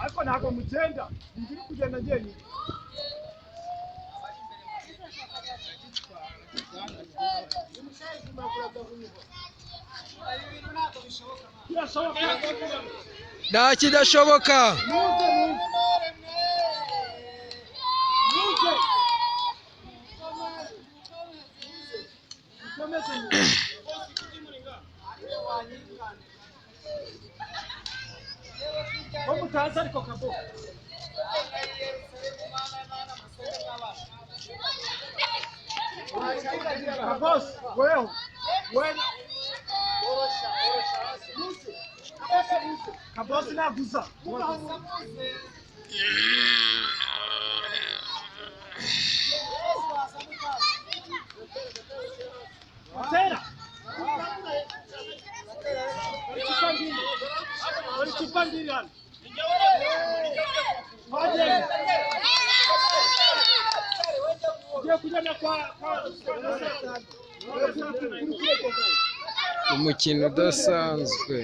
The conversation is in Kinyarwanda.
ariko ntabwo mugenda ndiri kugenda njyenyine. nta kidashoboka. Mutaza ariko kabo. Kabos, wewe. Kabos naguza. Tena. Chupangiri hano. Umukino udasanzwe.